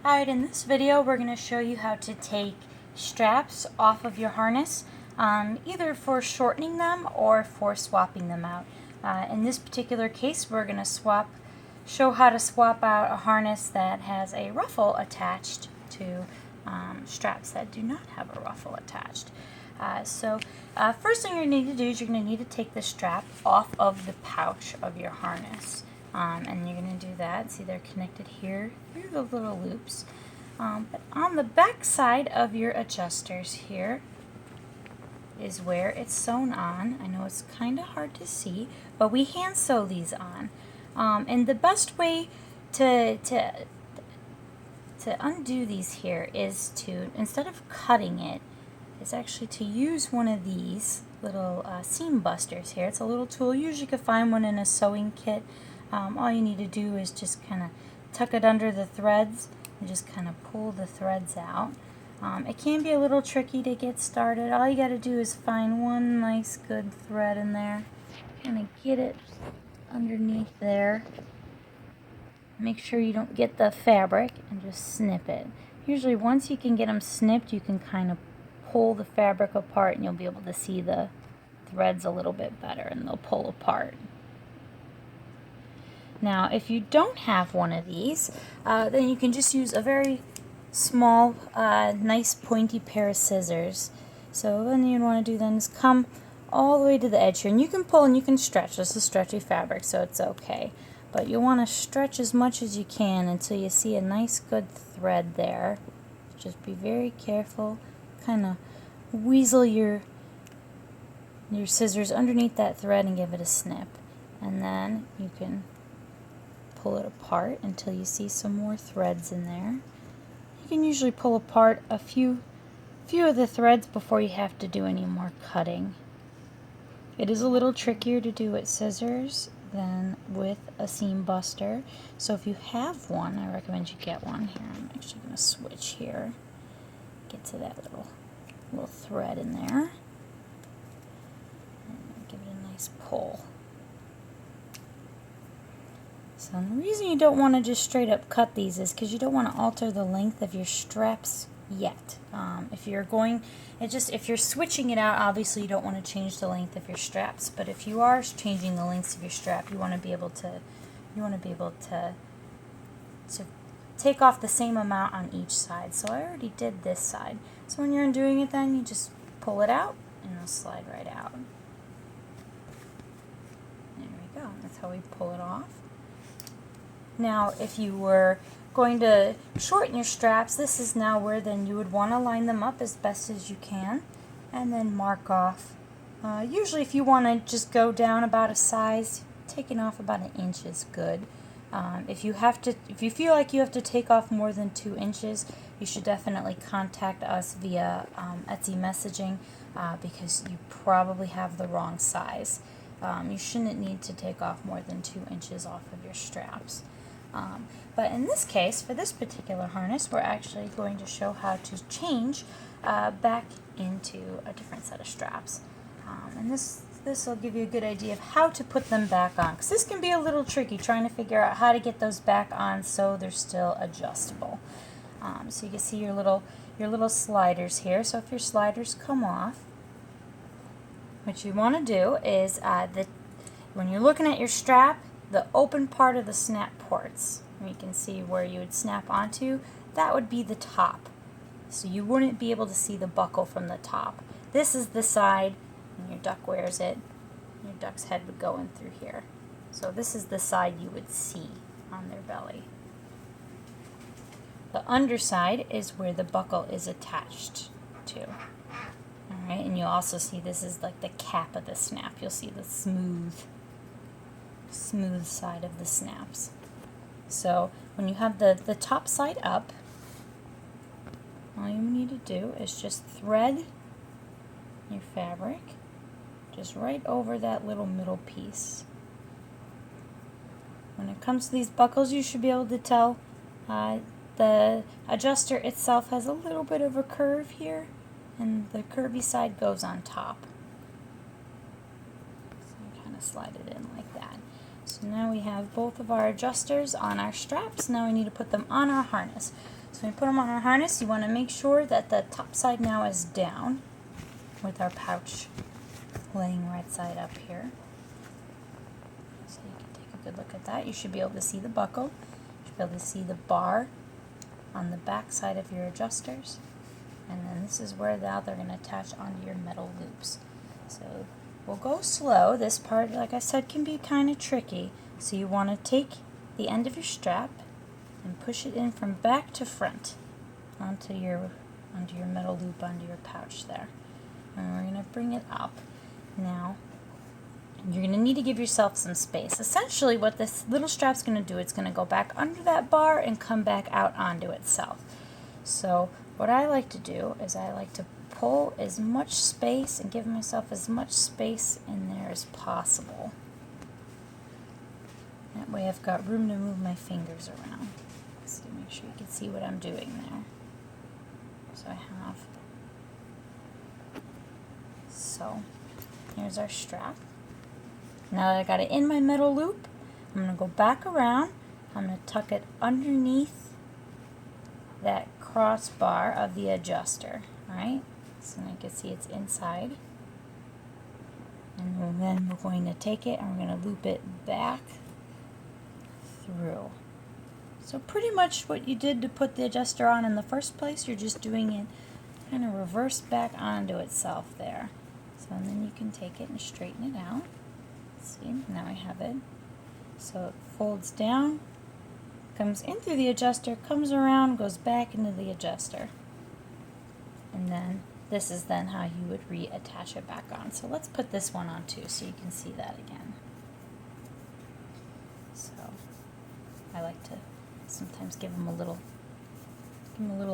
Alright, in this video we're going to show you how to take straps off of your harness, either for shortening them or for swapping them out. In this particular case we're going to show how to swap out a harness that has a ruffle attached to straps that do not have a ruffle attached. First thing you're going to need to do is you're going to need to take the strap off of the pouch of your harness. And you're going to do that. See, they're connected here through the little loops. But on the back side of your adjusters here is where it's sewn on. I know it's kind of hard to see, but we hand sew these on. And the best way to undo these here is to, instead of cutting it, is actually to use one of these little seam busters here. It's a little tool. You usually could find one in a sewing kit. All you need to do is just kind of tuck it under the threads and just kind of pull the threads out. It can be a little tricky to get started. All you got to do is find one nice good thread in there, kind of get it underneath there. Make sure you don't get the fabric and just snip it. Usually once you can get them snipped, you can kind of pull the fabric apart and you'll be able to see the threads a little bit better and they'll pull apart. Now, if you don't have one of these, then you can just use a very small, nice pointy pair of scissors. So what you want to do then is come all the way to the edge here, and you can pull and you can stretch. This is stretchy fabric, so it's okay. But you want to stretch as much as you can until you see a nice good thread there. Just be very careful. Kind of weasel your scissors underneath that thread and give it a snip. And then you can pull it apart until you see some more threads in there. You can usually pull apart a few of the threads before you have to do any more cutting. It is a little trickier to do with scissors than with a seam buster. So if you have one, I recommend you get one. Here, I'm actually going to switch here. Get to that little thread in there. And give it a nice pull. So the reason you don't want to just straight up cut these is because you don't want to alter the length of your straps yet. If you're switching it out, obviously you don't want to change the length of your straps. But if you are changing the lengths of your strap, you want to be able to take off the same amount on each side. So I already did this side. So when you're undoing it, then you just pull it out and it'll slide right out. There we go. That's how we pull it off. Now, if you were going to shorten your straps, this is now where then you would want to line them up as best as you can and then mark off. Usually if you want to just go down about a size, taking off about 1 inch is good. If you feel like you have to take off more than 2 inches, you should definitely contact us via Etsy messaging because you probably have the wrong size. You shouldn't need to take off more than 2 inches off of your straps. But in this case, for this particular harness, we're actually going to show how to change back into a different set of straps. And this will give you a good idea of how to put them back on, because this can be a little tricky trying to figure out how to get those back on so they're still adjustable. So you can see your little sliders here. So if your sliders come off, what you want to do is when you're looking at your strap, the open part of the snap ports, and you can see where you would snap onto, that would be the top. So you wouldn't be able to see the buckle from the top. This is the side, and your duck wears it. Your duck's head would go in through here. So this is the side you would see on their belly. The underside is where the buckle is attached to. Alright, and you'll also see this is like the cap of the snap. You'll see the smooth side of the snaps. So when you have the top side up, all you need to do is just thread your fabric just right over that little middle piece. When it comes to these buckles, you should be able to tell the adjuster itself has a little bit of a curve here, and the curvy side goes on top. So you kind of slide it in like that. So now we have both of our adjusters on our straps. Now we need to put them on our harness. So when we put them on our harness, you want to make sure that the top side now is down with our pouch laying right side up here. So you can take a good look at that. You should be able to see the buckle. You should be able to see the bar on the back side of your adjusters. And then this is where now they're going to attach onto your metal loops. So we'll go slow. This part, like I said, can be kind of tricky. So you want to take the end of your strap and push it in from back to front onto your metal loop, onto your pouch there. And we're going to bring it up. Now, you're going to need to give yourself some space. Essentially, what this little strap's going to do, it's going to go back under that bar and come back out onto itself. So what I like to do is I like to pull as much space and give myself as much space in there as possible. That way I've got room to move my fingers around. So make sure you can see what I'm doing there. So I have, so here's our strap. Now that I got it in my metal loop, I'm going to go back around. I'm going to tuck it underneath that crossbar of the adjuster. Alright, so you can see it's inside. And then we're going to take it and we're going to loop it back through. So pretty much what you did to put the adjuster on in the first place, you're just doing it kind of reverse back onto itself there. So and then you can take it and straighten it out. See, now I have it. So it folds down, comes in through the adjuster, comes around, goes back into the adjuster. And then this is then how you would reattach it back on. So let's put this one on too so you can see that again. So I like to sometimes give them a little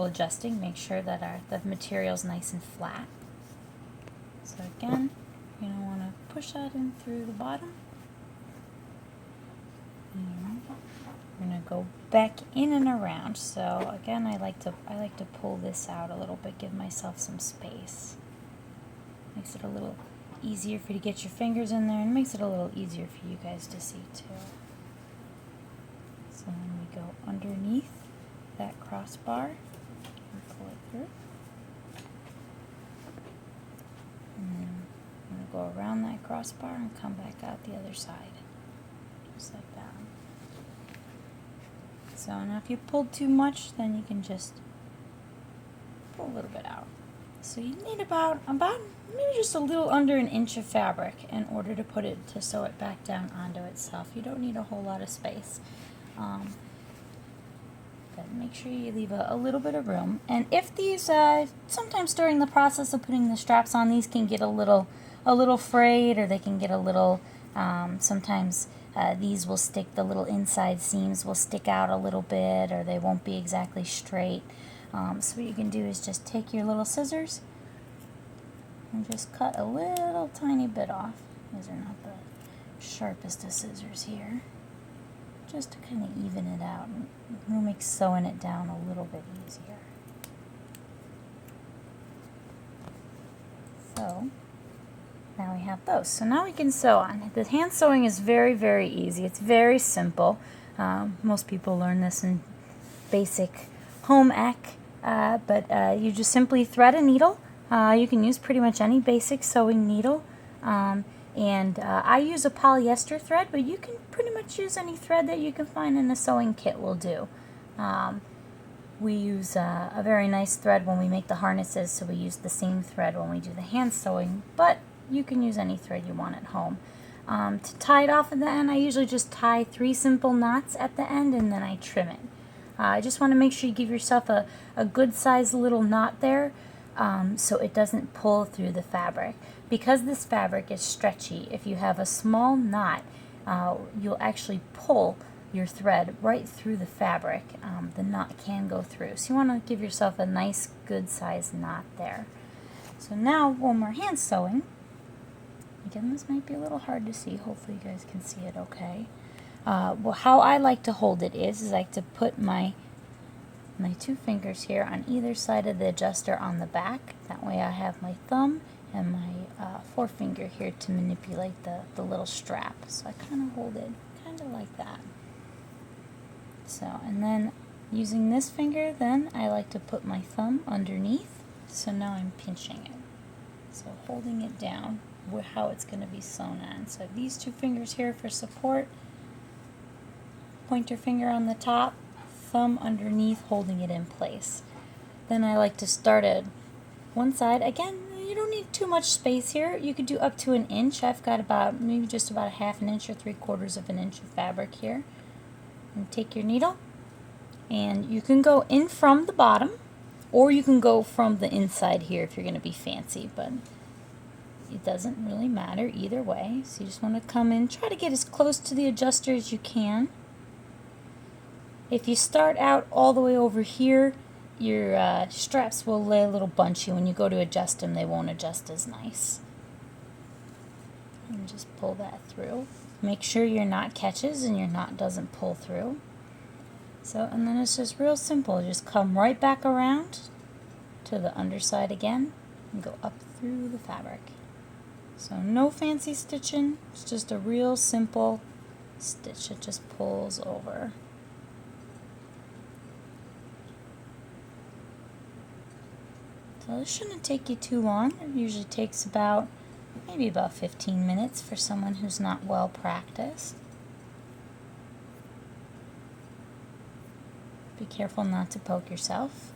adjusting, make sure that the material's nice and flat. So again, you're going to want to push that in through the bottom. And we're going to go back in and around. So again, I like to pull this out a little bit, give myself some space. Makes it a little easier for you to get your fingers in there, and makes it a little easier for you guys to see too. So then we go underneath that crossbar and pull it through. And then I'm going to go around that crossbar and come back out the other side. Just like that. So now if you pulled too much, then you can just pull a little bit out. So you need about maybe just a little under an inch of fabric in order to sew it back down onto itself. You don't need a whole lot of space. But make sure you leave a little bit of room. And if these, sometimes during the process of putting the straps on, these can get a little frayed, or they can get a little, sometimes these will stick, the little inside seams will stick out a little bit, or they won't be exactly straight. So what you can do is just take your little scissors and just cut a little tiny bit off. These are not the sharpest of scissors here. Just to kind of even it out, and it'll make sewing it down a little bit easier. So now we have those. So now we can sew on. The hand sewing is very, very easy. It's very simple. Most people learn this in basic home ec, but you just simply thread a needle. You can use pretty much any basic sewing needle. And I use a polyester thread, but you can pretty much use any thread that you can find in a sewing kit will do. We use a very nice thread when we make the harnesses, so we use the same thread when we do the hand sewing, but you can use any thread you want at home. To tie it off at the end, I usually just tie 3 simple knots at the end, and then I trim it. I just want to make sure you give yourself a good sized little knot there, so it doesn't pull through the fabric. Because this fabric is stretchy, if you have a small knot, you'll actually pull your thread right through the fabric. The knot can go through. So you want to give yourself a nice, good sized knot there. So now when we're hand sewing, again, this might be a little hard to see. Hopefully you guys can see it okay. Well, how I like to hold it is I like to put my 2 fingers here on either side of the adjuster on the back. That way I have my thumb and my forefinger here to manipulate the little strap. So I kind of hold it kind of like that. So, and then Using this finger, then I like to put my thumb underneath, so now I'm pinching it. So holding it down, how it's going to be sewn on. So these two fingers here for support, pointer finger on the top, thumb underneath, holding it in place. Then I like to start at one side. Again, you don't need too much space here. You could do up to an inch. I've got about maybe just about a half an inch or 3/4 of an inch of fabric here. And take your needle, and you can go in from the bottom, or you can go from the inside here if you're going to be fancy, but it doesn't really matter either way. So you just want to come in, try to get as close to the adjuster as you can. If you start out all the way over here, your straps will lay a little bunchy. When you go to adjust them, they won't adjust as nice. And just pull that through. Make sure your knot catches and your knot doesn't pull through. So, and then it's just real simple. Just come right back around to the underside again and go up through the fabric. So no fancy stitching, it's just a real simple stitch. It just pulls over. So this shouldn't take you too long. It usually takes maybe about 15 minutes for someone who's not well practiced. Be careful not to poke yourself.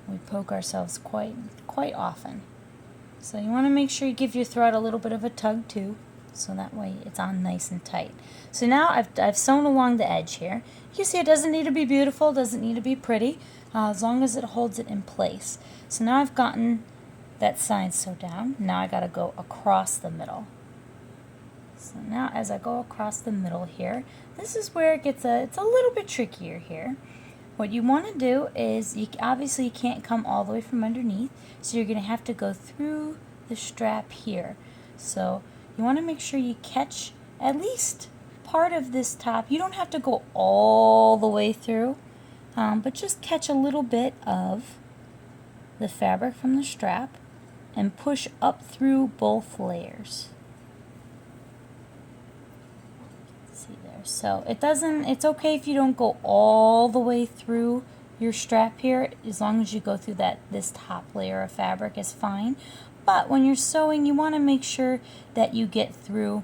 We poke ourselves quite often. So you want to make sure you give your thread a little bit of a tug too, so that way it's on nice and tight. So now I've sewn along the edge here. You see it doesn't need to be beautiful, doesn't need to be pretty, as long as it holds it in place. So now I've gotten that side sewed down. Now I got to go across the middle. So now as I go across the middle here, this is where it's a little bit trickier here. What you want to do is, obviously you can't come all the way from underneath, so you're going to have to go through the strap here. So you want to make sure you catch at least part of this top. You don't have to go all the way through, but just catch a little bit of the fabric from the strap and push up through both layers. See there. So it's okay if you don't go all the way through your strap here, as long as you go through this top layer of fabric is fine. But when you're sewing, you want to make sure that you get through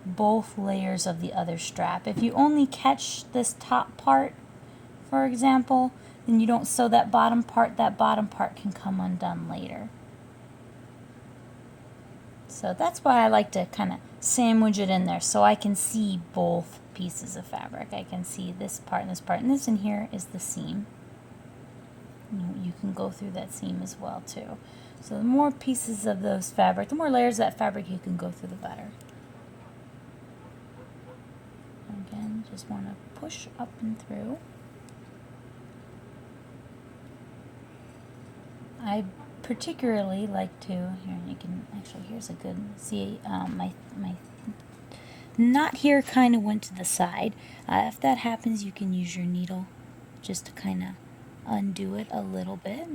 both layers of the other strap. If you only catch this top part, for example, then you don't sew that bottom part can come undone later. So that's why I like to kind of sandwich it in there, so I can see both pieces of fabric. I can see this part and this part, and this in here is the seam. You can go through that seam as well too. So the more pieces of those fabric, the more layers of that fabric you can go through, the better. Again, just want to push up and through. I particularly like to, here you can actually, here's a good, see my knot here kind of went to the side. If that happens, you can use your needle just to kind of undo it a little bit.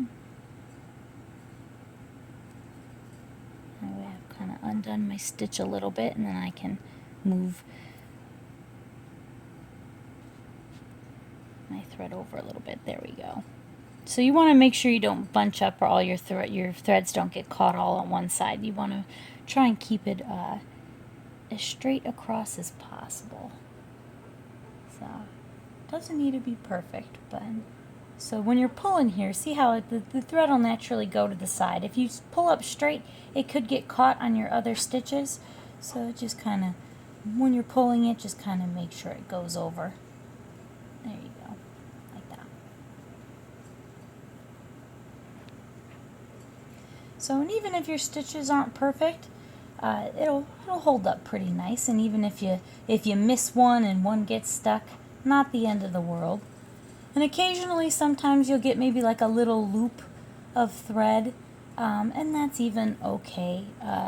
That way I've kind of undone my stitch a little bit, and then I can move my thread over a little bit. There we go. So you want to make sure you don't bunch up, or all your threads don't get caught all on one side. You want to try and keep it as straight across as possible. So it doesn't need to be perfect, but so when you're pulling here, see how the thread will naturally go to the side. If you pull up straight, it could get caught on your other stitches. So just kind of, when you're pulling it, just kind of make sure it goes over. There you go, like that. So, and even if your stitches aren't perfect, it'll hold up pretty nice. And even if you miss one and one gets stuck, not the end of the world. And occasionally, sometimes you'll get maybe like a little loop of thread, and that's even okay.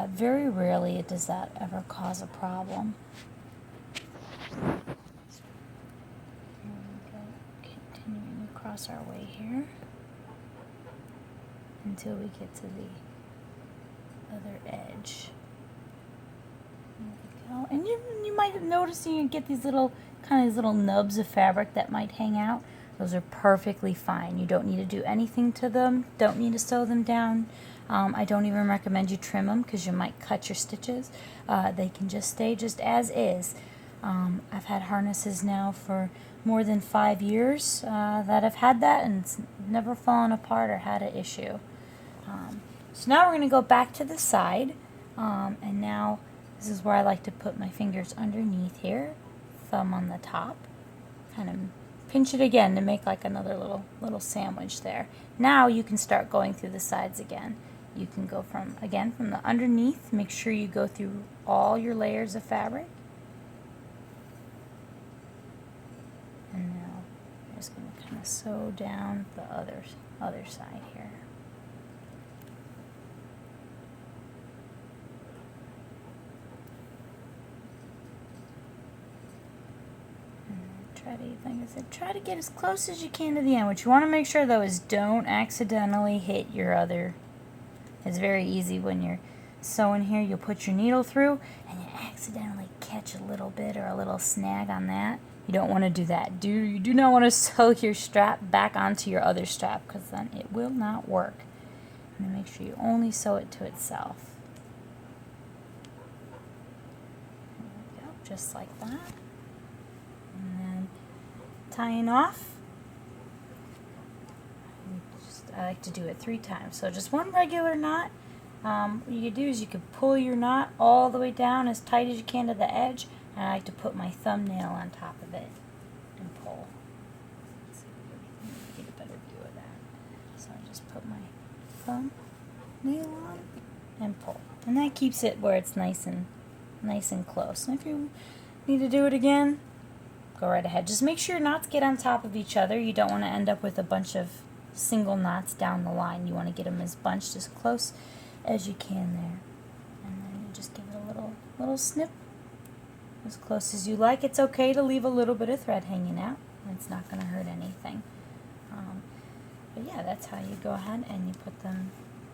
Very rarely does that ever cause a problem. Here we go, continuing across our way here until we get to the other edge. There we go. And you might have noticed you get these little nubs of fabric that might hang out. Those are perfectly fine. You don't need to do anything to them. Don't need to sew them down. I don't even recommend you trim them because you might cut your stitches. They can just stay just as is. I've had harnesses now for more than 5 years that have had that, and it's never fallen apart or had an issue. So now we're going to go back to the side, and now this is where I like to put my fingers underneath here, thumb on the top, kind of pinch it again to make like another little sandwich there. Now you can start going through the sides again. You can go from the underneath. Make sure you go through all your layers of fabric. And now I'm just going to kind of sew down the other side here. Try to get as close as you can to the end. What you want to make sure though is don't accidentally hit your other. It's very easy when you're sewing here. You'll put your needle through and you accidentally catch a little bit or a little snag on that. You don't want to do that. You do not want to sew your strap back onto your other strap because then it will not work. And make sure you only sew it to itself. There we go, just like that. And then tying off. I like to do it 3 times. So just one regular knot. What you can do is you can pull your knot all the way down as tight as you can to the edge. And I like to put my thumbnail on top of it and pull. Let's see if we can get a better view of that. So I just put my thumbnail on and pull. And that keeps it where it's nice and close. And if you need to do it again, go right ahead. Just make sure your knots get on top of each other. You don't want to end up with a bunch of single knots down the line. You want to get them as bunched as close as you can there. And then you just give it a little snip as close as you like. It's okay to leave a little bit of thread hanging out. It's not going to hurt anything. But yeah, that's how you go ahead and you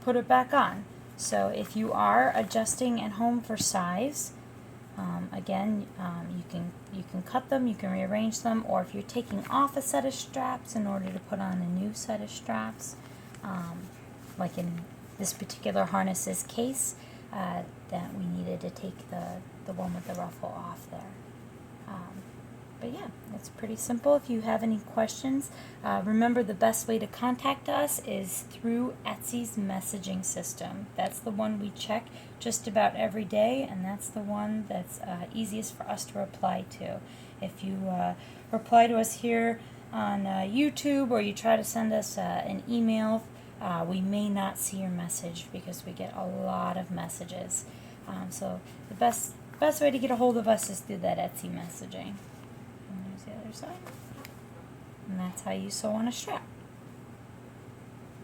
put it back on. So if you are adjusting at home for size, again, you can cut them, you can rearrange them, or if you're taking off a set of straps in order to put on a new set of straps, like in this particular harness's case, that we needed to take the one with the ruffle off there. But yeah, it's pretty simple. If you have any questions, remember the best way to contact us is through Etsy's messaging system. That's the one we check just about every day, and that's the one that's easiest for us to reply to. If you reply to us here on YouTube or you try to send us an email, we may not see your message because we get a lot of messages. So the best way to get a hold of us is through that Etsy messaging. And there's the other side. And that's how you sew on a strap.